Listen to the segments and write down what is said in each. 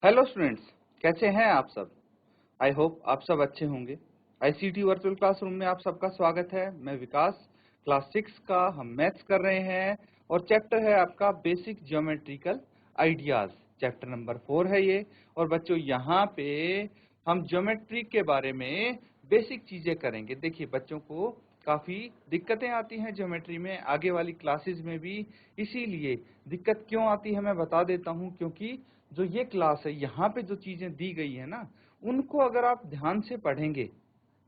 Hello students, कैसे हैं आप सब। आई होप आप सब अच्छे होंगे। आईसीटी वर्चुअल क्लासरूम में आप सबका स्वागत है। मैं विकास, क्लास 6 का हम मैथ्स कर रहे हैं और चैप्टर है आपका basic geometrical ideas. Chapter number 4 है ये। और बच्चों यहाँ पे हम ज्योमेट्री के बारे में बेसिक चीजें करेंगे। देखिए बच्चों को काफी दिक्कतें आती हैं ज्योमेट्री में, आगे वाली क्लासेस में भी। इसीलिए दिक्कत क्यों आती है मैं बता देता हूँ, क्योंकि जो ये क्लास है यहाँ पे जो चीजें दी गई है ना, उनको अगर आप ध्यान से पढ़ेंगे,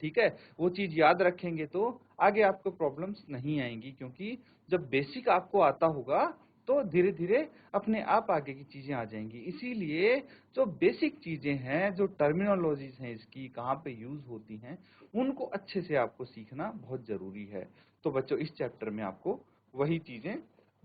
ठीक है, वो चीज याद रखेंगे तो आगे आपको प्रॉब्लम्स नहीं आएंगी। क्योंकि जब बेसिक आपको आता होगा तो धीरे धीरे अपने आप आगे की चीजें आ जाएंगी। इसीलिए जो बेसिक चीजें हैं, जो टर्मिनोलॉजीज हैं, इसकी कहाँ पे यूज होती हैं, उनको अच्छे से आपको सीखना बहुत जरूरी है। तो बच्चों इस चैप्टर में आपको वही चीजें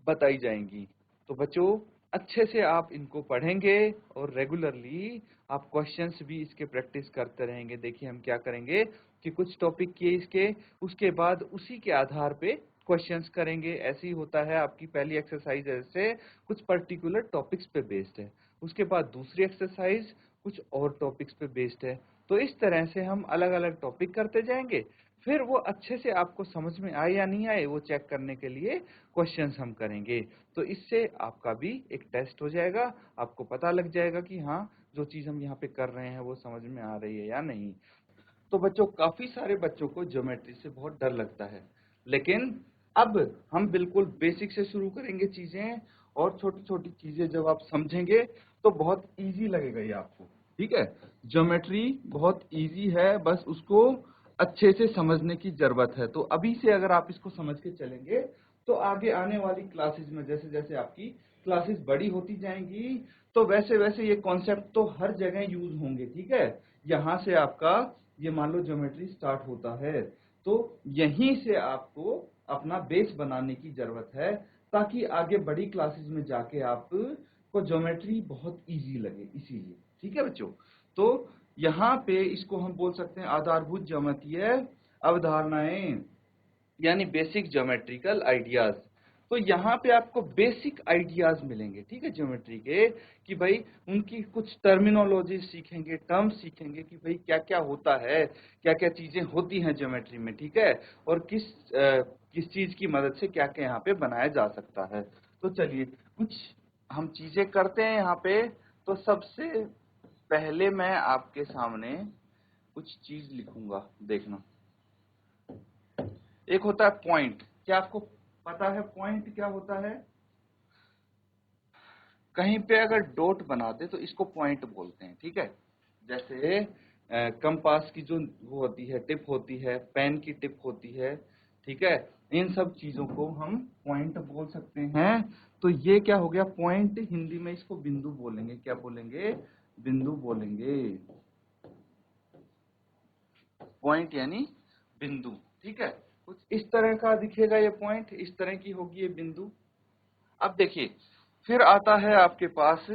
बताई जाएंगी। तो बच्चों अच्छे से आप इनको पढ़ेंगे और रेगुलरली आप क्वेश्चंस भी इसके प्रैक्टिस करते रहेंगे। देखिए हम क्या करेंगे कि कुछ टॉपिक किए इसके, उसके बाद उसी के आधार पे क्वेश्चंस करेंगे। ऐसे ही होता है। आपकी पहली एक्सरसाइज ऐसे कुछ पर्टिकुलर टॉपिक्स पे बेस्ड है, उसके बाद दूसरी एक्सरसाइज कुछ और टॉपिक्स पे बेस्ड है। तो इस तरह से हम अलग अलग टॉपिक करते जाएंगे। फिर वो अच्छे से आपको समझ में आए या नहीं आए वो चेक करने के लिए क्वेश्चंस हम करेंगे। तो इससे आपका भी एक टेस्ट हो जाएगा, आपको पता लग जाएगा कि हाँ जो चीज हम यहाँ पे कर रहे हैं वो समझ में आ रही है या नहीं। तो बच्चों काफी सारे बच्चों को ज्योमेट्री से बहुत डर लगता है, लेकिन अब हम बिल्कुल बेसिक से शुरू करेंगे चीजें, और छोटी छोटी चीजें जब आप समझेंगे तो बहुत इजी लगेगा ये आपको। ठीक है, ज्योमेट्री बहुत इजी है, बस उसको अच्छे से समझने की जरूरत है। तो अभी से अगर आप इसको समझ के चलेंगे तो आगे आने वाली क्लासेस में जैसे जैसे आपकी क्लासेस बड़ी होती जाएंगी तो वैसे वैसे ये कॉन्सेप्ट तो हर जगह यूज होंगे। ठीक है, यहाँ से आपका ये मान लो ज्योमेट्री स्टार्ट होता है, तो यहीं से आपको अपना बेस बनाने की जरूरत है, ताकि आगे बड़ी क्लासेस में जाके आप को ज्योमेट्री बहुत इजी लगे। इसीलिए ठीक है बच्चों, तो यहाँ पे इसको हम बोल सकते हैं आधारभूत ज्यामितीय अवधारणाएं, यानी बेसिक ज्योमेट्रिकल आइडियाज। तो यहाँ पे आपको बेसिक आइडियाज मिलेंगे, ठीक है, ज्योमेट्री के, कि भाई उनकी कुछ टर्मिनोलॉजी सीखेंगे, टर्म्स सीखेंगे कि भाई क्या क्या होता है, क्या क्या चीजें होती हैं ज्योमेट्री में, ठीक है, और किस चीज की मदद से क्या क्या यहाँ पे बनाया जा सकता है। तो चलिए कुछ हम चीजें करते हैं यहाँ पे। तो सबसे पहले मैं आपके सामने कुछ चीज लिखूंगा, देखना। एक होता है पॉइंट। क्या आपको पता है पॉइंट क्या होता है? कहीं पे अगर डॉट बना दे तो इसको पॉइंट बोलते हैं। ठीक है, जैसे कंपास की जो वो होती है, टिप होती है, पेन की टिप होती है, ठीक है, इन सब चीजों को हम पॉइंट बोल सकते हैं। तो ये क्या हो गया पॉइंट, हिंदी में इसको बिंदु बोलेंगे। क्या बोलेंगे? बिंदु बोलेंगे। पॉइंट यानी बिंदु। ठीक है, कुछ इस तरह का दिखेगा ये पॉइंट, इस तरह की होगी ये बिंदु। अब देखिए फिर आता है आपके पास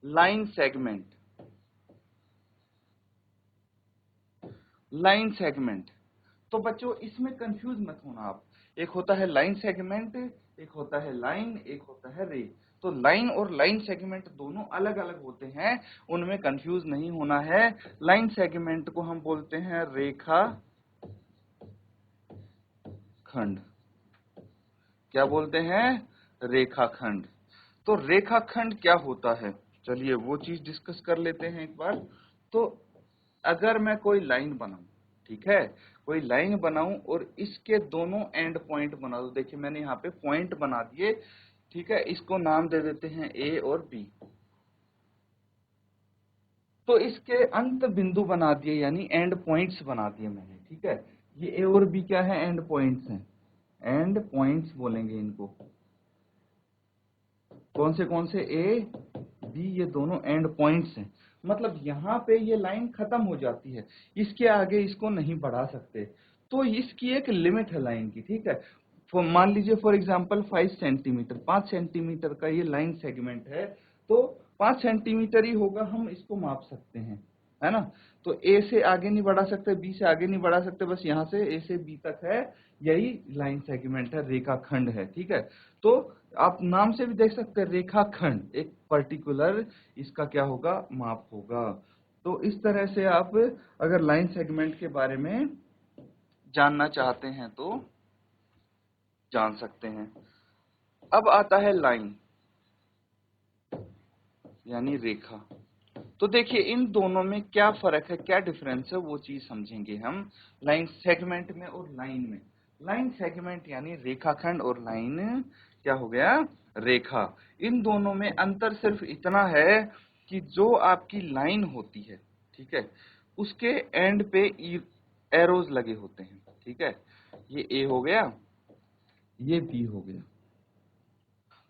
लाइन सेगमेंट। लाइन सेगमेंट, तो बच्चों इसमें कंफ्यूज मत होना आप। एक होता है लाइन सेगमेंट, एक होता है लाइन, एक होता है रे। तो लाइन और लाइन सेगमेंट दोनों अलग अलग होते हैं, उनमें कंफ्यूज नहीं होना है। लाइन सेगमेंट को हम बोलते हैं रेखा खंड। क्या बोलते हैं? रेखाखंड। तो रेखाखंड क्या होता है, चलिए वो चीज डिस्कस कर लेते हैं एक बार। तो अगर मैं कोई लाइन बनाऊं, ठीक है, कोई लाइन बनाऊं और इसके दोनों एंड पॉइंट बना दूं। देखिए मैंने यहाँ पे पॉइंट बना दिए, ठीक है, इसको नाम दे देते हैं ए और बी। तो इसके अंत बिंदु बना दिए, यानी एंड पॉइंट्स बना दिए मैंने। ठीक है, ये ए और बी क्या है? एंड पॉइंट्स हैं। एंड पॉइंट्स बोलेंगे इनको। कौन से? ए बी, ये दोनों एंड पॉइंट्स हैं। मतलब यहाँ पे ये लाइन खत्म हो जाती है, इसके आगे इसको नहीं बढ़ा सकते। तो इसकी एक लिमिट है लाइन की। ठीक है, मान लीजिए फॉर एग्जांपल 5 सेंटीमीटर, 5 सेंटीमीटर का ये लाइन सेगमेंट है, तो 5 सेंटीमीटर ही होगा, हम इसको माप सकते हैं। है ना। तो ए से आगे नहीं बढ़ा सकते, बी से आगे नहीं बढ़ा सकते, बस यहाँ से ए से बी तक है, यही लाइन सेगमेंट है, रेखाखंड है। ठीक है, तो आप नाम से भी देख सकते हैं, रेखाखंड एक पर्टिकुलर इसका क्या होगा, माप होगा। तो इस तरह से आप अगर लाइन सेगमेंट के बारे में जानना चाहते हैं तो जान सकते हैं। अब आता है लाइन यानी रेखा। तो देखिए इन दोनों में क्या फर्क है, क्या डिफरेंस है, वो चीज समझेंगे हम लाइन सेगमेंट में और लाइन में। लाइन सेगमेंट यानी रेखाखंड और लाइन क्या हो गया, रेखा। इन दोनों में अंतर सिर्फ इतना है कि जो आपकी लाइन होती है, ठीक है, उसके एंड पे एरोज लगे होते हैं। ठीक है, ये ए हो गया, ये बी हो गया।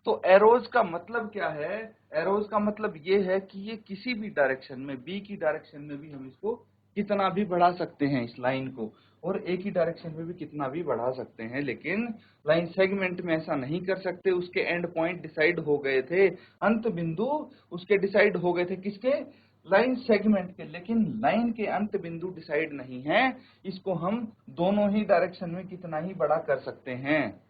तो एरोज का मतलब क्या है, एरोज का मतलब ये है कि ये किसी भी डायरेक्शन में, बी की डायरेक्शन में भी हम इसको कितना भी बढ़ा सकते हैं इस लाइन को, और ए की डायरेक्शन में भी कितना भी बढ़ा सकते हैं। लेकिन लाइन सेगमेंट में ऐसा नहीं कर सकते, उसके एंड पॉइंट डिसाइड हो गए थे, अंत बिंदु उसके डिसाइड हो गए थे, किसके, लाइन सेगमेंट के। लेकिन लाइन के अंत बिंदु डिसाइड नहीं है, इसको हम दोनों ही डायरेक्शन में कितना ही बड़ा कर सकते हैं।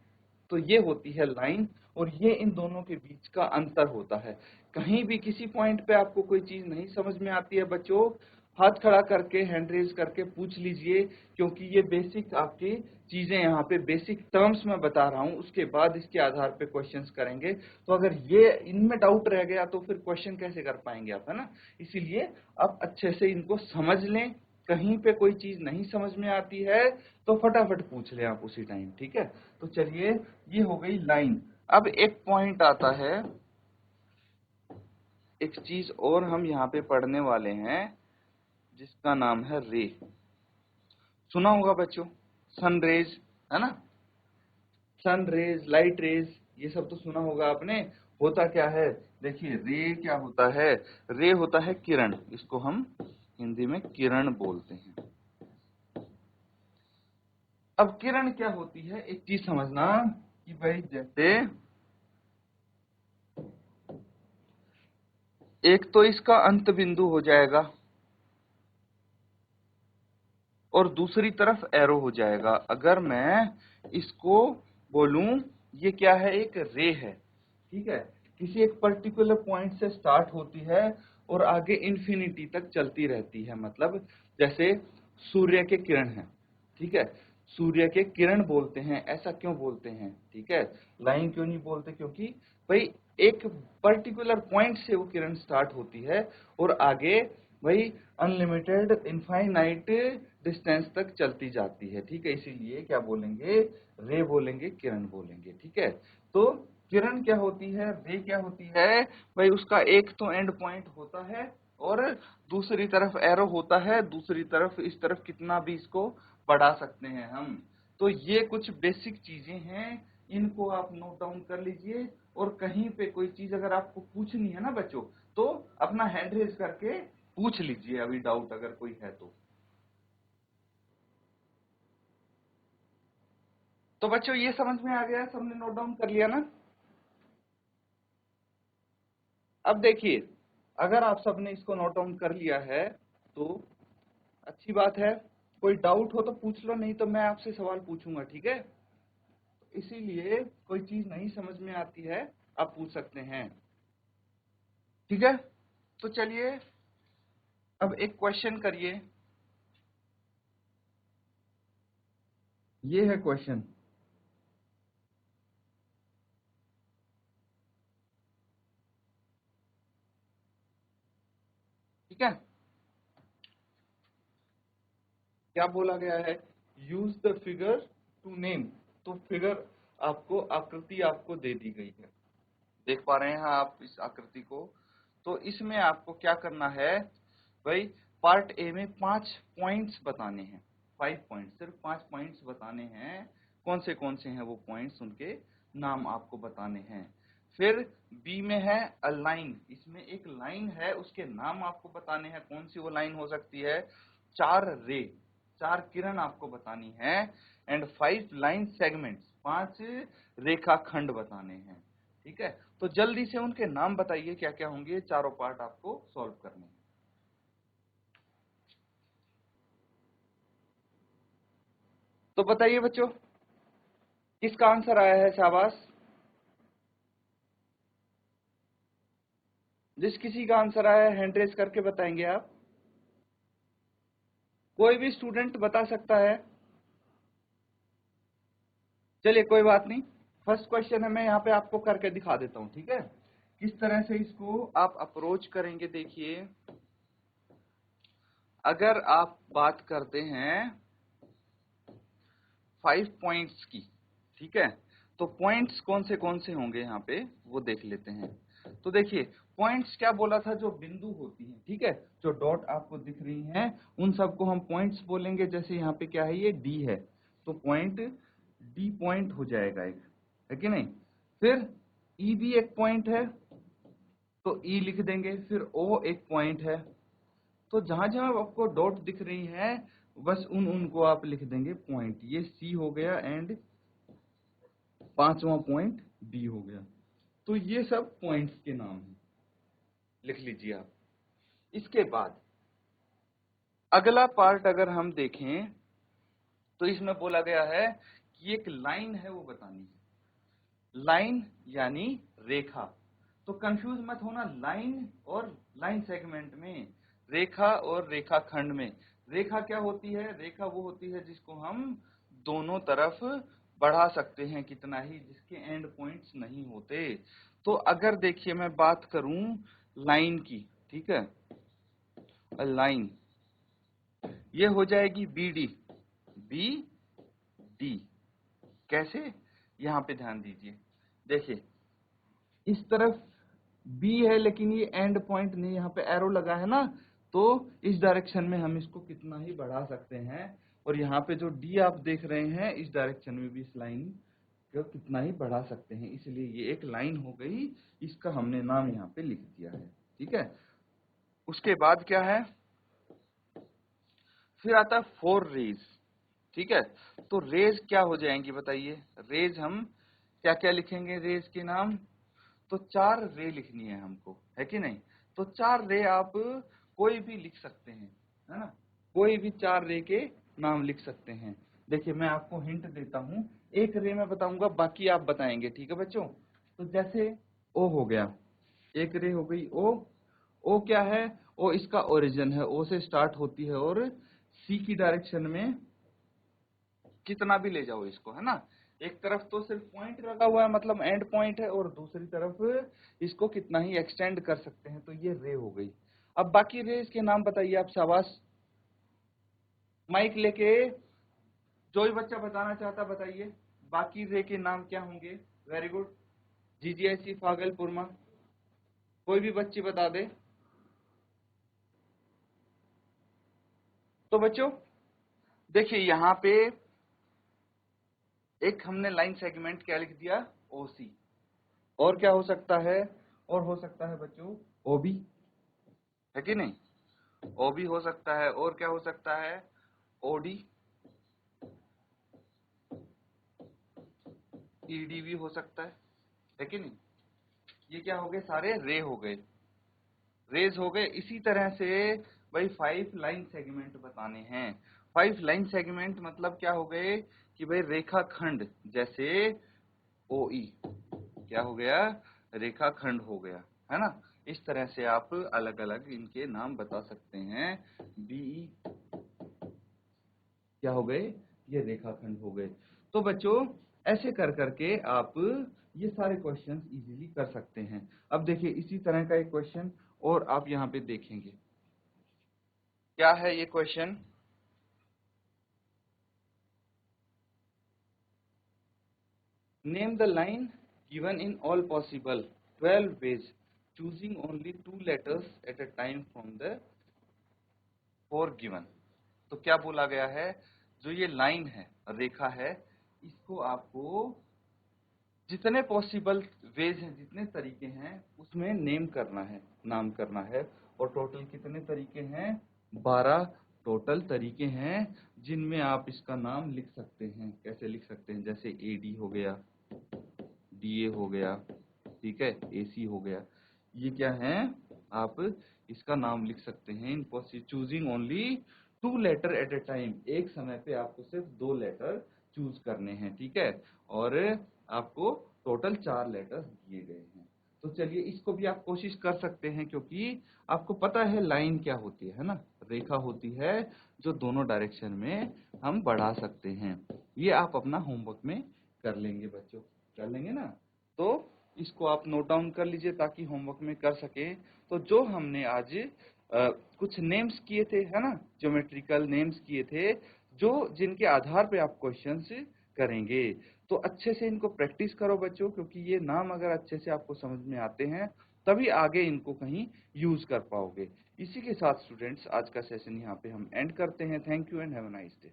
तो ये होती है लाइन, और ये इन दोनों के बीच का अंतर होता है। कहीं भी किसी पॉइंट पे आपको कोई चीज नहीं समझ में आती है बच्चों, हाथ खड़ा करके, हैंड रेज करके पूछ लीजिए, क्योंकि ये बेसिक आपकी चीजें यहाँ पे बेसिक टर्म्स में बता रहा हूँ, उसके बाद इसके आधार पे क्वेश्चंस करेंगे। तो अगर ये इनमें डाउट रह गया तो फिर क्वेश्चन कैसे कर पाएंगे आप, है ना। इसीलिए आप अच्छे से इनको समझ लें, कहीं पे कोई चीज नहीं समझ में आती है तो फटाफट पूछ लें आप उसी टाइम। ठीक है, तो चलिए ये हो गई लाइन। अब एक पॉइंट आता है, एक चीज और हम यहाँ पे पढ़ने वाले हैं जिसका नाम है रे। सुना होगा बच्चों, सन रेज, है ना, सन रेज, लाइट रेज, ये सब तो सुना होगा आपने। होता क्या है, देखिए रे क्या होता है, रे होता है किरण, इसको हम हिंदी में किरण बोलते हैं। अब किरण क्या होती है, एक चीज समझना कि भाई जैसे एक तो इसका अंत बिंदु हो जाएगा और दूसरी तरफ एरो हो जाएगा। अगर मैं इसको बोलूं, ये क्या है, एक रे है, ठीक है, किसी एक पर्टिकुलर पॉइंट से स्टार्ट होती है और आगे इन्फिनिटी तक चलती रहती है। मतलब जैसे सूर्य के किरण है, ठीक है, सूर्य के किरण बोलते हैं, ऐसा क्यों बोलते हैं, ठीक है, लाइन क्यों नहीं बोलते, क्योंकि भाई एक पर्टिकुलर पॉइंट से वो किरण स्टार्ट होती है और आगे भाई अनलिमिटेड इनफाइनाइट डिस्टेंस तक चलती जाती है। ठीक है, इसीलिए क्या बोलेंगे, रे बोलेंगे, किरण बोलेंगे। ठीक है, तो किरण क्या होती है, रे क्या होती है, भाई उसका एक तो एंड पॉइंट होता है और दूसरी तरफ एरो होता है, दूसरी तरफ इस तरफ कितना भी इसको बढ़ा सकते हैं हम। तो ये कुछ बेसिक चीजें हैं, इनको आप नोट डाउन कर लीजिए, और कहीं पे कोई चीज अगर आपको पूछनी है ना बच्चों, तो अपना हैंड रेज करके पूछ लीजिए, अभी डाउट अगर कोई है तो बच्चों ये समझ में आ गया, सबने नोट डाउन कर लिया ना। अब देखिए, अगर आप सबने इसको नोट डाउन कर लिया है तो अच्छी बात है, कोई डाउट हो तो पूछ लो, नहीं तो मैं आपसे सवाल पूछूंगा। ठीक है, इसीलिए कोई चीज नहीं समझ में आती है आप पूछ सकते हैं। ठीक है, तो चलिए अब एक क्वेश्चन करिए, ये है क्वेश्चन। ठीक है, क्या बोला गया है, use the figure to name. तो फिगर आपको, आकृति आपको दे दी गई है, देख पा रहे हैं आप इस आकृति को। तो इसमें आपको क्या करना है भाई, पार्ट ए में 5 पॉइंट्स बताने हैं, 5 पॉइंट्स, सिर्फ 5 पॉइंट्स बताने हैं। कौन से हैं वो पॉइंट्स, उनके नाम आपको बताने हैं। फिर बी में है अ लाइन, इसमें एक लाइन है, उसके नाम आपको बताने हैं, कौन सी वो लाइन हो सकती है। 4 रे, 4 किरण आपको बतानी है। एंड 5 लाइन सेगमेंट्स, 5 रेखाखंड बताने हैं। ठीक है, तो जल्दी से उनके नाम बताइए क्या क्या होंगे, चारों पार्ट आपको सॉल्व करने हैं। तो बताइए बच्चों, किसका आंसर आया है? शाबाश। जिस किसी का आंसर आया है हैंड रेज करके बताएंगे आप। कोई भी स्टूडेंट बता सकता है। चलिए कोई बात नहीं, फर्स्ट क्वेश्चन है, मैं यहाँ पे आपको करके दिखा देता हूँ, ठीक है? किस तरह से इसको आप अप्रोच करेंगे। देखिए, अगर आप बात करते हैं 5 पॉइंट्स की, ठीक है, तो पॉइंट्स कौन से होंगे यहाँ पे वो देख लेते हैं। तो देखिए, पॉइंट्स क्या बोला था? जो बिंदु होती है, ठीक है, जो डॉट आपको दिख रही हैं उन सबको हम पॉइंट्स बोलेंगे। जैसे यहाँ पे क्या है, ये डी है, तो पॉइंट डी पॉइंट हो जाएगा एक, है कि नहीं? फिर ई भी एक पॉइंट है, तो ई लिख देंगे। फिर ओ एक पॉइंट है, तो जहां जहां आपको डॉट दिख रही है बस उनको आप लिख देंगे पॉइंट। ये सी हो गया एंड पांचवा पॉइंट बी हो गया। तो ये सब पॉइंट्स के नाम हैं, लिख लीजिए आप। इसके बाद अगला पार्ट अगर हम देखें तो इसमें बोला गया है कि एक लाइन है वो बतानी है। लाइन यानी रेखा। तो कंफ्यूज मत होना लाइन और लाइन सेगमेंट में, रेखा और रेखा खंड में। रेखा क्या होती है? रेखा वो होती है जिसको हम दोनों तरफ बढ़ा सकते हैं कितना ही, जिसके एंड पॉइंट्स नहीं होते। तो अगर देखिए मैं बात करूं लाइन की, ठीक है, लाइन ये हो जाएगी बी डी, बी डी। कैसे? यहां पे ध्यान दीजिए, देखिए इस तरफ B है लेकिन ये एंड पॉइंट नहीं, यहाँ पे एरो लगा है ना, तो इस डायरेक्शन में हम इसको कितना ही बढ़ा सकते हैं। और यहाँ पे जो D आप देख रहे हैं इस डायरेक्शन में भी इस लाइन को कितना ही बढ़ा सकते हैं। इसलिए ये एक लाइन हो गई, इसका हमने नाम यहाँ पे लिख दिया है, ठीक है। उसके बाद क्या है, फिर आता है 4 रेज, ठीक है। तो रेज क्या हो जाएंगी बताइए? रेज हम क्या क्या लिखेंगे रेज के नाम? तो 4 रे लिखनी है हमको, है कि नहीं? तो 4 रे आप कोई भी लिख सकते हैं, है ना? कोई भी 4 रे के नाम लिख सकते हैं। देखिए मैं आपको हिंट देता हूँ, एक रे मैं बताऊंगा, बाकी आप बताएंगे, ठीक है बच्चों? तो जैसे ओ हो गया, एक रे हो गई ओ। ओ क्या है? ओ इसका ओरिजिन है, ओ से स्टार्ट होती है और सी की डायरेक्शन में कितना भी ले जाओ इसको, है ना? एक तरफ तो सिर्फ पॉइंट लगा हुआ है, मतलब एंड पॉइंट है, और दूसरी तरफ इसको कितना ही एक्सटेंड कर सकते हैं। तो ये रे हो गई। अब बाकी रेज के नाम बताइए आप। शाबाश, माइक लेके जो भी बच्चा बताना चाहता बताइए, बाकी रे के नाम क्या होंगे? वेरी गुड, जीजीआईसी फागलपुरमा, कोई भी बच्ची बता दे। तो बच्चों देखिए यहाँ पे एक हमने लाइन सेगमेंट क्या लिख दिया? ओसी। और क्या हो सकता है? और हो सकता है बच्चों ओबी, है कि नहीं? ओबी हो सकता है, और क्या हो सकता है? ओडी, ईडी भी हो सकता है कि नहीं? ये क्या हो गए? सारे रे हो गए, रेज हो गए। इसी तरह से भाई 5 लाइन सेगमेंट बताने हैं। 5 लाइन सेगमेंट मतलब क्या हो गए कि भाई रेखा खंड, जैसे ओ ई क्या हो गया? रेखा खंड हो गया, है ना? इस तरह से आप अलग अलग इनके नाम बता सकते हैं। बी क्या हो गए? ये रेखाखंड हो गए। तो बच्चों ऐसे कर करके आप ये सारे क्वेश्चंस इजीली कर सकते हैं। अब देखिए इसी तरह का एक क्वेश्चन और आप यहाँ पे देखेंगे। क्या है ये question? Name the line given in all possible 12 ways choosing only 2 letters at a time from the 4 given। तो क्या बोला गया है? जो ये लाइन है, रेखा है, इसको आपको जितने पॉसिबल वेज हैं, जितने तरीके हैं, उसमें नेम करना है, नाम करना है। और टोटल कितने तरीके हैं? 12 टोटल तरीके हैं जिनमें आप इसका नाम लिख सकते हैं। कैसे लिख सकते हैं? जैसे एडी हो गया, डीए हो गया, ठीक है, एसी हो गया। ये क्या है? आप इसका नाम लिख सकते हैं in choosing only 2 letter at a time, एक समय पे आपको सिर्फ 2 लेटर चूज करने हैं, ठीक है। और आपको टोटल 4 लेटर्स दिए गए हैं। तो चलिए इसको भी आप कोशिश कर सकते हैं, क्योंकि आपको पता है लाइन क्या होती है ना, रेखा होती है जो दोनों डायरेक्शन में हम बढ़ा सकते हैं। ये आप अपना होमवर्क में कर लेंगे बच्चों, कर लेंगे ना। तो इसको आप नोट डाउन कर लीजिए ताकि होमवर्क में कर सकें। तो जो हमने आज कुछ नेम्स किए थे, है ना, ज्योमेट्रिकल नेम्स किए थे, जो जिनके आधार पे आप क्वेश्चंस करेंगे। तो अच्छे से इनको प्रैक्टिस करो बच्चों, क्योंकि ये नाम अगर अच्छे से आपको समझ में आते हैं तभी आगे इनको कहीं यूज कर पाओगे। इसी के साथ स्टूडेंट्स आज का सेशन यहाँ पे हम एंड करते हैं। Thank you and have a nice day.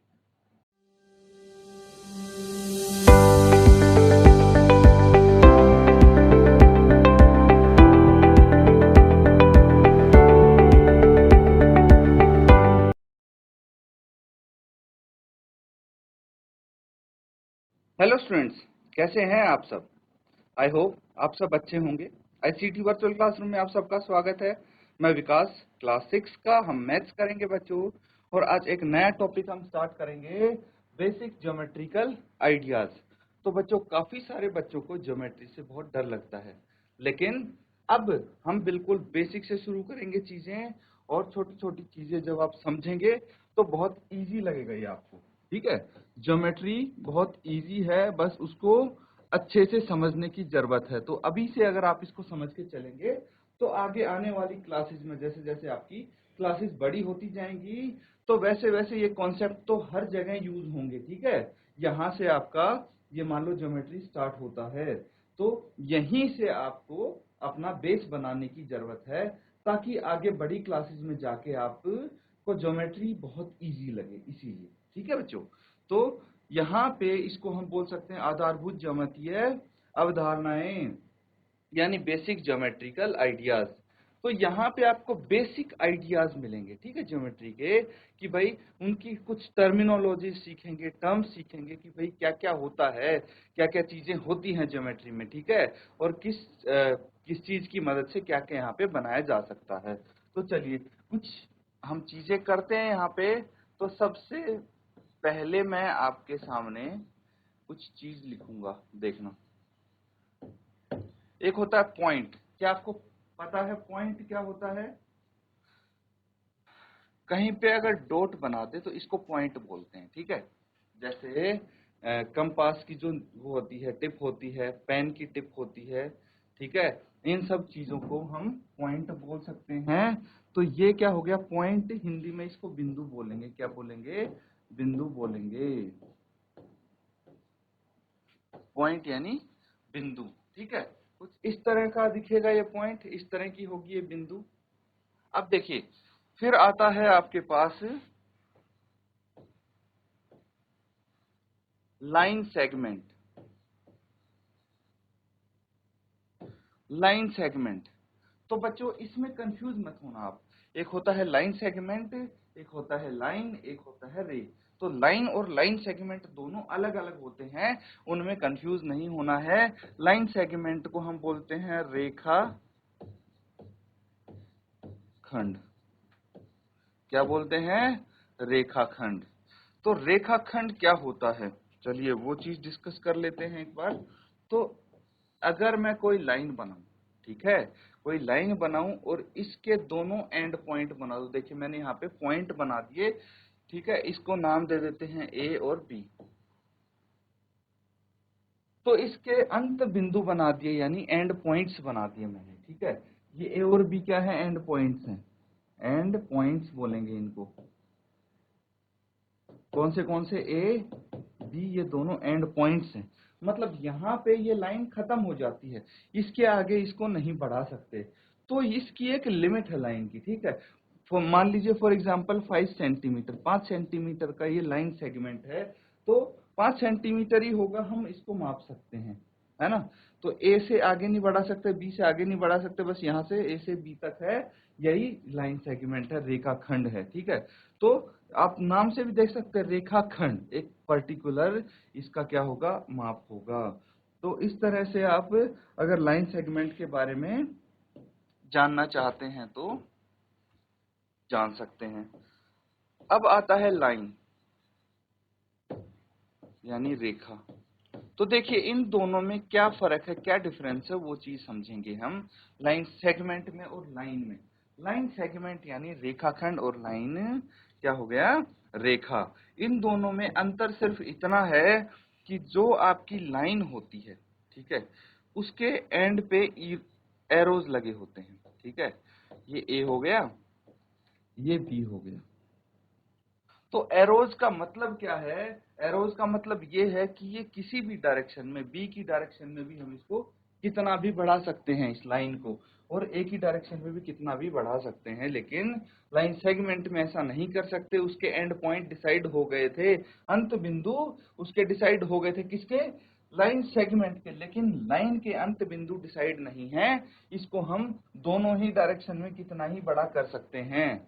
Hello students, कैसे हैं आप सब? आई होप आप सब अच्छे होंगे। आईसीटी वर्चुअल क्लासरूम में आप सबका स्वागत है। मैं विकास, क्लास 6 का हम मैथ्स करेंगे बच्चों। और आज एक नया टॉपिक हम स्टार्ट करेंगे, बेसिक ज्योमेट्रिकल आइडियाज। तो बच्चों, काफी सारे बच्चों को ज्योमेट्री से बहुत डर लगता है, लेकिन अब हम बिल्कुल बेसिक से शुरू करेंगे चीजें, और छोटी छोटी चीजें जब आप समझेंगे तो बहुत इजी लगेगा ये आपको, ठीक है। ज्योमेट्री बहुत इजी है, बस उसको अच्छे से समझने की जरूरत है। तो अभी से अगर आप इसको समझ के चलेंगे तो आगे आने वाली क्लासेस में जैसे जैसे आपकी क्लासेस बड़ी होती जाएंगी तो वैसे वैसे ये कॉन्सेप्ट तो हर जगह यूज होंगे, ठीक है। यहाँ से आपका ये मान लो ज्योमेट्री स्टार्ट होता है, तो यहीं से आपको अपना बेस बनाने की जरूरत है, ताकि आगे बड़ी क्लासेस में जाके आप को ज्योमेट्री बहुत इजी लगे, इसीलिए, ठीक है बच्चों। तो यहाँ पे इसको हम बोल सकते हैं आधारभूत ज्यामितीय अवधारणाएं, यानी बेसिक ज्योमेट्रिकल आइडियाज। तो यहाँ पे आपको बेसिक आइडियाज मिलेंगे, ठीक है, ज्योमेट्री के, कि भाई उनकी कुछ टर्मिनोलॉजी सीखेंगे, टर्म्स सीखेंगे कि भाई क्या क्या होता है, क्या क्या चीजें होती हैं ज्योमेट्री में, ठीक है। और किस चीज की मदद से क्या क्या यहाँ पे बनाया जा सकता है। तो चलिए कुछ हम चीजें करते हैं यहाँ पे। तो सबसे पहले मैं आपके सामने कुछ चीज लिखूंगा, देखना। एक होता है पॉइंट। क्या आपको पता है पॉइंट क्या होता है? कहीं पे अगर डॉट बना दे तो इसको पॉइंट बोलते हैं, ठीक है। जैसे कंपास की जो वो होती है, टिप होती है, पेन की टिप होती है, ठीक है। इन सब चीजों को हम पॉइंट बोल सकते हैं। तो ये क्या हो गया पॉइंट, हिंदी में इसको बिंदु बोलेंगे। क्या बोलेंगे? बिंदु बोलेंगे। पॉइंट यानी बिंदु, ठीक है। कुछ इस तरह का दिखेगा ये पॉइंट, इस तरह की होगी ये बिंदु। अब देखिए, फिर आता है आपके पास लाइन सेगमेंट। लाइन सेगमेंट, तो बच्चों इसमें कंफ्यूज मत होना आप। एक होता है लाइन सेगमेंट, एक होता है लाइन, एक होता है रे। तो लाइन और लाइन सेगमेंट दोनों अलग अलग होते हैं, उनमें कंफ्यूज नहीं होना है। लाइन सेगमेंट को हम बोलते हैं रेखा खंड। क्या बोलते हैं? रेखाखंड। तो रेखाखंड क्या होता है, चलिए वो चीज डिस्कस कर लेते हैं एक बार। तो अगर मैं कोई लाइन बनाऊं, ठीक है, कोई लाइन बनाऊं और इसके दोनों एंड पॉइंट बना दूं। देखिए मैंने यहाँ पे पॉइंट बना दिए, ठीक है, इसको नाम दे देते हैं ए और बी। तो इसके अंत बिंदु बना दिए, यानी एंड पॉइंट्स बना दिए मैंने, ठीक है। ये ए और बी क्या है? एंड पॉइंट्स हैं। एंड पॉइंट्स बोलेंगे इनको। कौन से? ए बी, ये दोनों एंड पॉइंट्स हैं। मतलब यहाँ पे ये लाइन खत्म हो जाती है, इसके आगे इसको नहीं बढ़ा सकते। तो इसकी एक लिमिट है लाइन की, ठीक है। मान लीजिए फॉर एग्जांपल 5 सेंटीमीटर, 5 सेंटीमीटर का ये लाइन सेगमेंट है, तो 5 सेंटीमीटर ही होगा, हम इसको माप सकते हैं, है ना। तो ए से आगे नहीं बढ़ा सकते, बी से आगे नहीं बढ़ा सकते, बस यहाँ से ए से बी तक है, यही लाइन सेगमेंट है, रेखाखंड है, ठीक है। तो आप नाम से भी देख सकते हैं, रेखाखंड एक पर्टिकुलर इसका क्या होगा? माप होगा। तो इस तरह से आप अगर लाइन सेगमेंट के बारे में जानना चाहते हैं तो जान सकते हैं। अब आता है लाइन यानी रेखा। तो देखिए इन दोनों में क्या फर्क है, क्या डिफरेंस है, वो चीज समझेंगे हम लाइन सेगमेंट में और लाइन में। लाइन सेगमेंट यानी रेखाखंड और लाइन क्या हो गया, रेखा। इन दोनों में अंतर सिर्फ इतना है कि जो आपकी लाइन होती है, ठीक है, उसके एंड पे एरोज लगे होते हैं, ठीक है। ये ए हो गया, ये बी हो गया। तो एरोज का मतलब क्या है, एरोज का मतलब ये है कि ये किसी भी डायरेक्शन में, बी की डायरेक्शन में भी हम इसको कितना भी बढ़ा सकते हैं इस लाइन को, और ए की डायरेक्शन में भी कितना भी बढ़ा सकते हैं। लेकिन लाइन सेगमेंट में ऐसा नहीं कर सकते। उसके एंड पॉइंट डिसाइड हो गए थे, अंत बिंदु उसके डिसाइड हो गए थे, किसके, लाइन सेगमेंट के। लेकिन लाइन के अंत बिंदु डिसाइड नहीं है, इसको हम दोनों ही डायरेक्शन में कितना ही बड़ा कर सकते हैं।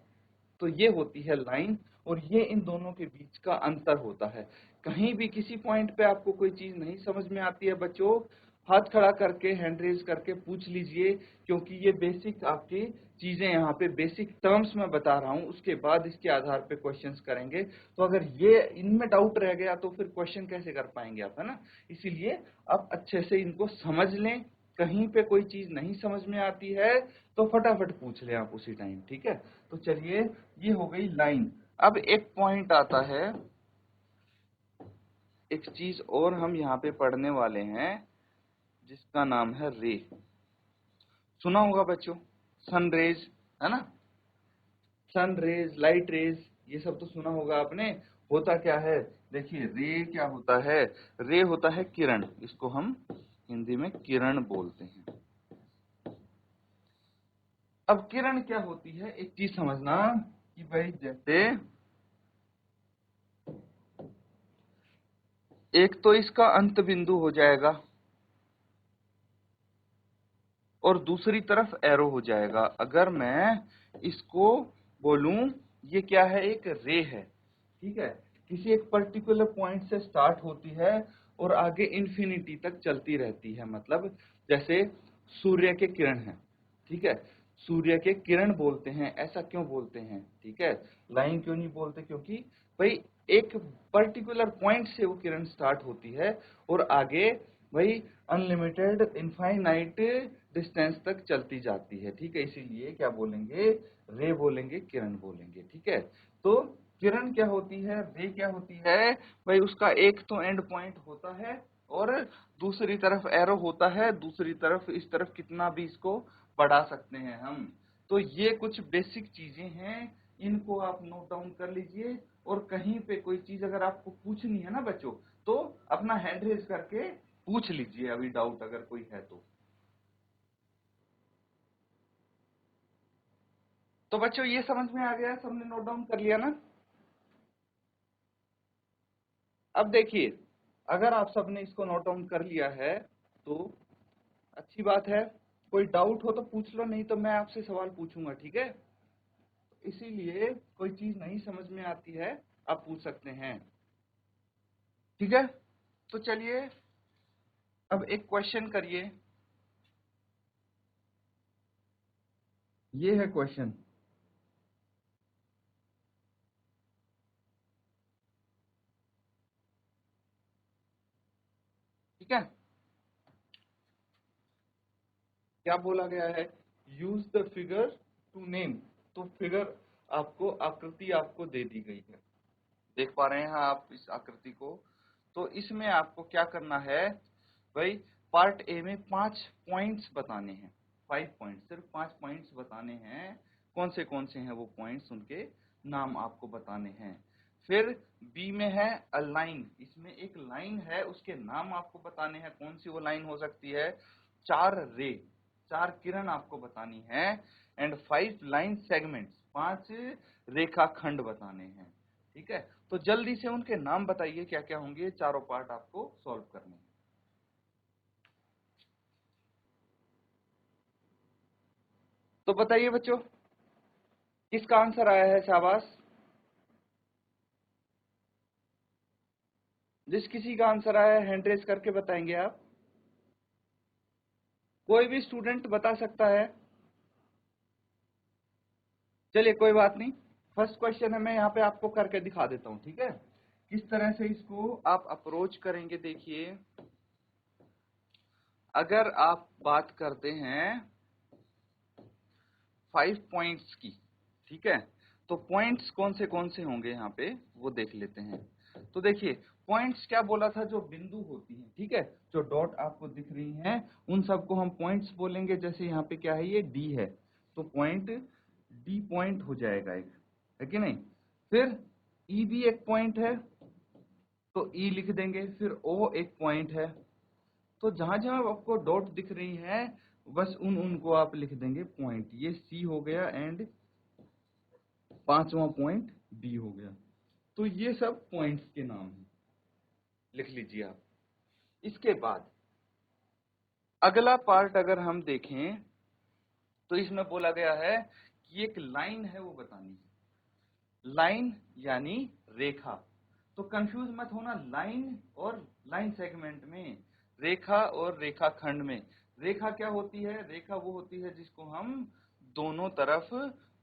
तो ये होती है लाइन, और ये इन दोनों के बीच का अंतर होता है। कहीं भी किसी पॉइंट पे आपको कोई चीज नहीं समझ में आती है बच्चों, हाथ खड़ा करके, हैंड रेज करके पूछ लीजिए, क्योंकि ये बेसिक आपकी चीजें यहाँ पे बेसिक टर्म्स में बता रहा हूँ, उसके बाद इसके आधार पे क्वेश्चंस करेंगे। तो अगर ये इनमें डाउट रह गया तो फिर क्वेश्चन कैसे कर पाएंगे आप, है ना। इसीलिए आप अच्छे से इनको समझ लें। कहीं पे कोई चीज नहीं समझ में आती है तो फटाफट पूछ लें आप उसी टाइम, ठीक है। तो चलिए, ये हो गई लाइन। अब एक पॉइंट आता है, एक चीज और हम यहाँ पे पढ़ने वाले हैं जिसका नाम है रे। सुना होगा बच्चों, सन रेज, है ना, सन रेज, लाइट रेज, ये सब तो सुना होगा आपने। होता क्या है, देखिए रे क्या होता है, रे होता है किरण, इसको हम हिंदी में किरण बोलते हैं। अब किरण क्या होती है, एक चीज समझना कि भाई जैसे एक तो इसका अंत बिंदु हो जाएगा और दूसरी तरफ एरो हो जाएगा। अगर मैं इसको बोलूं, ये क्या है, एक रे है, ठीक है, किसी एक पर्टिकुलर पॉइंट से स्टार्ट होती है और आगे इन्फिनिटी तक चलती रहती है। मतलब जैसे सूर्य के किरण है, ठीक है, सूर्य के किरण बोलते हैं। ऐसा क्यों बोलते हैं, ठीक है, लाइन क्यों नहीं बोलते, क्योंकि भाई एक पर्टिकुलर पॉइंट से वो किरण स्टार्ट होती है और आगे भाई अनलिमिटेड इनफाइनाइट डिस्टेंस तक चलती जाती है, ठीक है। इसीलिए क्या बोलेंगे, रे बोलेंगे, किरण बोलेंगे, ठीक है। तो किरण क्या होती है, रे क्या होती है, भाई उसका एक तो एंड पॉइंट होता है और दूसरी तरफ एरो होता है, दूसरी तरफ इस तरफ कितना भी इसको बढ़ा सकते हैं हम। तो ये कुछ बेसिक चीजें हैं, इनको आप नोट डाउन कर लीजिए। और कहीं पे कोई चीज अगर आपको पूछनी है ना बच्चों, तो अपना हैंड रेज करके पूछ लीजिए, अभी डाउट अगर कोई है तो बच्चों ये समझ में आ गया, सबने नोट डाउन कर लिया ना। अब देखिए, अगर आप सबने इसको नोट डाउन कर लिया है तो अच्छी बात है। कोई डाउट हो तो पूछ लो, नहीं तो मैं आपसे सवाल पूछूंगा, ठीक है। इसीलिए कोई चीज नहीं समझ में आती है, आप पूछ सकते हैं, ठीक है। तो चलिए, अब एक क्वेश्चन करिए। ये है क्वेश्चन, ठीक है। क्या बोला गया है, use the figure to name. तो फिगर आपको, आकृति आपको दे दी गई है, देख पा रहे हैं आप इस आकृति को। तो इसमें आपको क्या करना है भाई, पार्ट ए में 5 पॉइंट्स बताने हैं, 5 पॉइंट्स, सिर्फ 5 पॉइंट्स बताने हैं। कौन से हैं वो पॉइंट्स, उनके नाम आपको बताने हैं। फिर बी में है अ लाइन, इसमें एक लाइन है, उसके नाम आपको बताने हैं, कौन सी वो लाइन हो सकती है। 4 रे, 4 किरण आपको बतानी है। एंड 5 लाइन सेगमेंट्स, 5 रेखाखंड बताने हैं, ठीक है। तो जल्दी से उनके नाम बताइए क्या क्या होंगे, चारों पार्ट आपको सॉल्व करने हैं। तो बताइए बच्चों, किसका आंसर आया है, शाबाश। जिस किसी का आंसर आया है हैंड रेज करके बताएंगे आप। कोई भी स्टूडेंट बता सकता है, चलिए कोई बात नहीं, फर्स्ट क्वेश्चन है, मैं यहाँ पे आपको करके दिखा देता हूँ, ठीक है, किस तरह से इसको आप अप्रोच करेंगे। देखिए, अगर आप बात करते हैं 5 पॉइंट्स की, ठीक है, तो पॉइंट्स कौन से होंगे यहाँ पे वो देख लेते हैं। तो देखिए, पॉइंट्स क्या बोला था, जो बिंदु होती हैं, ठीक है, जो डॉट आपको दिख रही हैं उन सबको हम पॉइंट्स बोलेंगे। जैसे यहाँ पे क्या है, ये डी है, तो पॉइंट डी पॉइंट हो जाएगा एक, है कि नहीं। फिर ई भी एक पॉइंट है, तो ई लिख देंगे। फिर ओ एक पॉइंट है, तो जहां जहां आपको डॉट दिख रही है बस उनको आप लिख देंगे पॉइंट। ये सी हो गया एंड 5वां पॉइंट बी हो गया। तो ये सब पॉइंट्स के नाम हैं, लिख लीजिए आप। इसके बाद अगला पार्ट अगर हम देखें तो इसमें बोला गया है कि एक लाइन है वो बतानी है। लाइन यानी रेखा। तो कंफ्यूज मत होना लाइन और लाइन सेगमेंट में, रेखा और रेखा खंड में। रेखा क्या होती है, रेखा वो होती है जिसको हम दोनों तरफ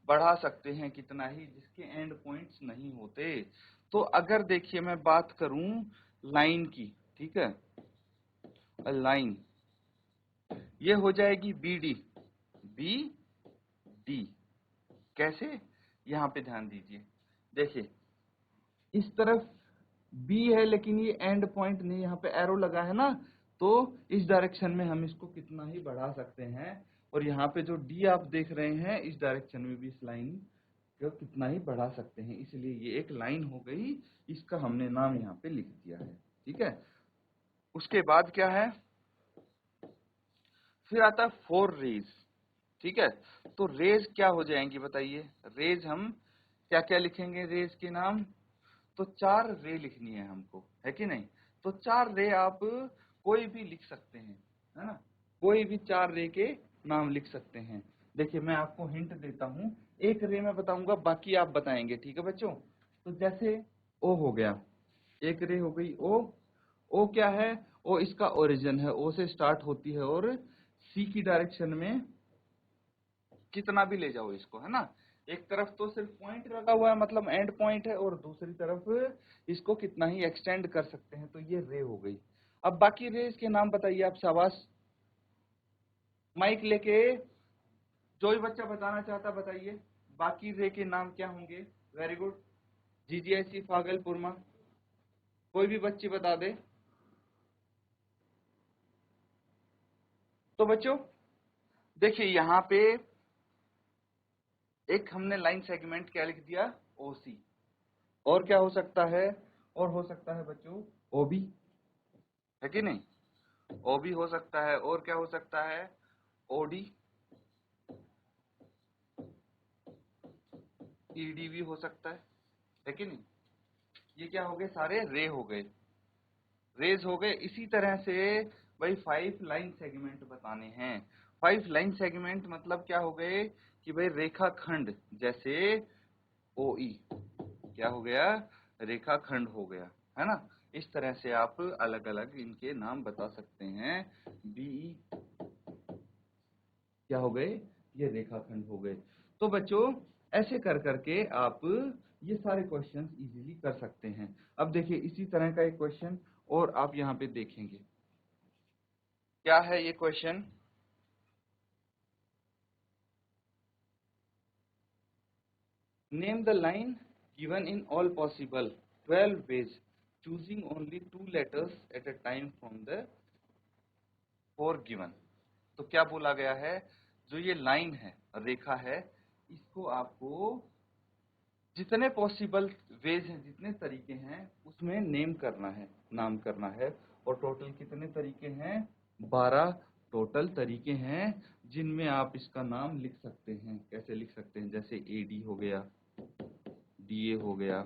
बढ़ा सकते हैं कितना ही, जिसके एंड पॉइंट्स नहीं होते। तो अगर देखिए मैं बात करूं लाइन की, ठीक है, लाइन ये हो जाएगी बी डी, बी डी। कैसे, यहां पे ध्यान दीजिए। देखिए, इस तरफ B है लेकिन ये एंड पॉइंट नहीं, यहाँ पे एरो लगा है ना, तो इस डायरेक्शन में हम इसको कितना ही बढ़ा सकते हैं। और यहाँ पे जो D आप देख रहे हैं इस डायरेक्शन में भी इस लाइन को कितना ही बढ़ा सकते हैं। इसलिए ये एक लाइन हो गई, इसका हमने नाम यहाँ पे लिख दिया है, ठीक है। उसके बाद क्या है, फिर आता है 4 रेज, ठीक है। तो रेज क्या हो जाएंगी बताइए। रेज हम क्या क्या लिखेंगे, रेज के नाम, तो 4 रे लिखनी है हमको, है कि नहीं। तो 4 रे आप कोई भी लिख सकते हैं, है ना, कोई भी 4 रे के नाम लिख सकते हैं। देखिए मैं आपको हिंट देता हूँ, एक रे मैं बताऊंगा, बाकी आप बताएंगे, ठीक है बच्चों। तो जैसे ओ हो गया, एक रे हो गई ओ। ओ क्या है, ओ इसका ओरिजिन है, ओ से स्टार्ट होती है और सी की डायरेक्शन में कितना भी ले जाओ इसको, है ना। एक तरफ तो सिर्फ पॉइंट लगा हुआ है, मतलब एंड पॉइंट है, और दूसरी तरफ इसको कितना ही एक्सटेंड कर सकते हैं। तो ये रे हो गई। अब बाकी रेज के नाम बताइए आप, शाबाश, माइक लेके जो भी बच्चा बताना चाहता बताइए, बाकी रे के नाम क्या होंगे। वेरी गुड, जीजीआईसी फागलपुरमा, कोई भी बच्ची बता दे। तो बच्चों देखिए, यहाँ पे एक हमने लाइन सेगमेंट क्या लिख दिया, ओसी। और क्या हो सकता है, और हो सकता है बच्चों ओबी, है कि नहीं, ओबी हो सकता है। और क्या हो सकता है, ओडी, ईडी भी हो सकता है कि नहीं। ये क्या हो गए, सारे रे हो गए, रेज हो गए। इसी तरह से भाई 5 लाइन सेगमेंट बताने हैं। 5 लाइन सेगमेंट मतलब क्या हो गए कि भाई रेखा खंड, जैसे ओ ई क्या हो गया, रेखा खंड हो गया, है ना। इस तरह से आप अलग अलग इनके नाम बता सकते हैं। बी क्या हो गए, ये रेखाखंड हो गए। तो बच्चों ऐसे कर करके आप ये सारे क्वेश्चंस इजीली कर सकते हैं। अब देखिए इसी तरह का एक क्वेश्चन और आप यहाँ पे देखेंगे, क्या है ये question. Name the line given in all possible 12 ways choosing only 2 letters at a time from the 4 given। तो क्या बोला गया है, जो ये लाइन है, रेखा है, इसको आपको जितने पॉसिबल वेज हैं, जितने तरीके हैं, उसमें नेम करना है, नाम करना है। और टोटल कितने तरीके हैं, 12 टोटल तरीके हैं जिनमें आप इसका नाम लिख सकते हैं। कैसे लिख सकते हैं, जैसे एडी हो गया, डीए हो गया,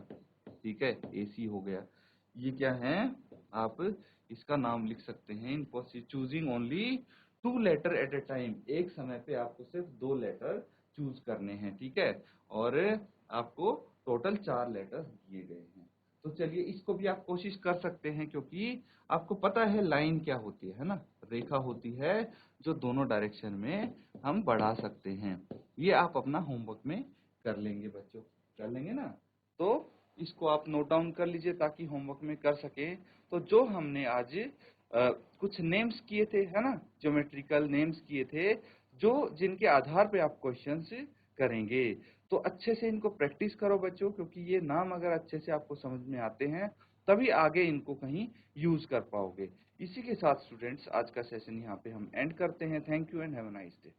ठीक है, एसी हो गया। ये क्या है, आप इसका नाम लिख सकते हैं। In choosing only 2 letter at a time, एक समय पे आपको सिर्फ 2 लेटर चूज करने हैं, ठीक है। और आपको टोटल 4 लेटर्स दिए गए हैं। तो चलिए इसको भी आप कोशिश कर सकते हैं, क्योंकि आपको पता है लाइन क्या होती है ना, रेखा होती है जो दोनों डायरेक्शन में हम बढ़ा सकते हैं। ये आप अपना होमवर्क में कर लेंगे बच्चों। कर लेंगे ना। तो इसको आप नोट डाउन कर लीजिए ताकि होमवर्क में कर सकें। तो जो हमने आज कुछ नेम्स किए थे, है ना, ज्योमेट्रिकल नेम्स किए थे, जो जिनके आधार पे आप क्वेश्चंस करेंगे। तो अच्छे से इनको प्रैक्टिस करो बच्चों, क्योंकि ये नाम अगर अच्छे से आपको समझ में आते हैं तभी आगे इनको कहीं यूज कर पाओगे। इसी के साथ स्टूडेंट्स आज का सेशन यहाँ पे हम एंड करते हैं। Thank you and have a nice day.